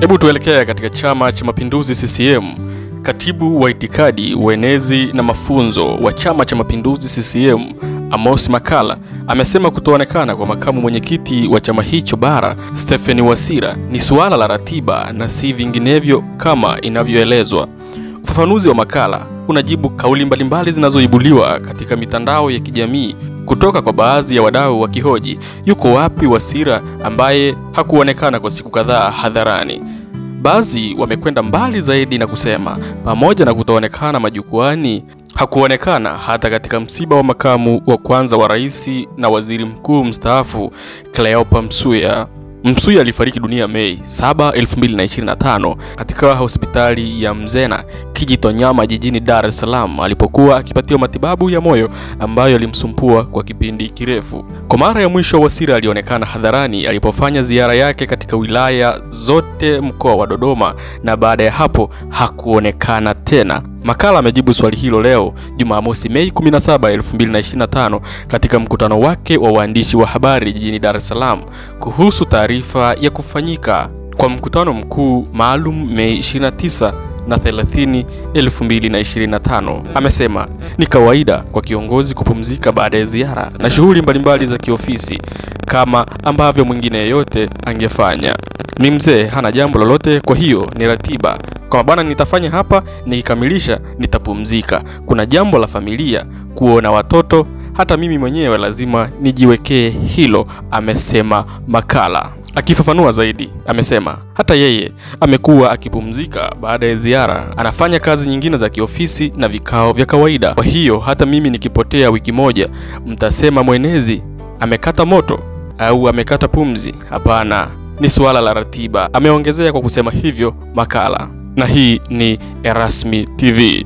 Hebu tuelekea katika Chama cha Mapinduzi CCM. Katibu wa itikadi, uenezi na mafunzo wa Chama cha Mapinduzi CCM, Amos Makalla, amesema kutoonekana kwa makamu mwenyekiti wa chama hicho bara, Stephen Wasira, ni suala la ratiba na si vinginevyo kama inavyoelezwa. Ufafanuzi wa Makalla unajibu kauli mbalimbali zinazoibuliwa katika mitandao ya kijamii kutoka kwa baadhi ya wadau wakihoji yuko wapi Wasira ambaye hakuonekana kwa siku kadhaa hadharani. Baadhi wamekwenda mbali zaidi na kusema pamoja na kutoonekana majukwani, hakuonekana hata katika msiba wa makamu wa kwanza wa rais na waziri mkuu mstaafu Cleopa Msuya. Msuya alifariki dunia Mei 7, 2025 katika hospitali ya Mzena Kijitonyama jijini Dar es Salaam alipokuwa akipatiwa matibabu ya moyo ambayo alimsumbua kwa kipindi kirefu. Kwa mara ya mwisho Wasira alionekana hadharani alipofanya ziara yake katika wilaya zote mkoa wa Dodoma, na baada ya hapo hakuonekana tena. Makalla amejibu swali hilo leo Jumamosi Mei 17, 2025 katika mkutano wake wa waandishi wa habari jijini Dar es Salaam kuhusu taarifa ya kufanyika kwa mkutano mkuu maalum Mei 29 na 30, 2025. Amesema ni kawaida kwa kiongozi kupumzika baada ya ziara na shughuli mbalimbali za kiofisi kama ambavyo mwingine yeyote angefanya. Ni mzee, hana jambo lolote, kwa hiyo ni ratiba. Kwa bwana, nitafanya hapa, nikikamilisha nitapumzika. Kuna jambo la familia, kuona watoto, hata mimi mwenyewe lazima nijiwekee hilo, amesema Makalla. Akifafanua zaidi, amesema hata yeye amekuwa akipumzika baada ya ziara, anafanya kazi nyingine za kiofisi na vikao vya kawaida. Kwa hiyo hata mimi nikipotea wiki moja, mtasema mwenezi amekata moto au amekata pumzi? Hapana, ni suala la ratiba, ameongezea kwa kusema hivyo Makalla. Na hii ni Erasmi TV.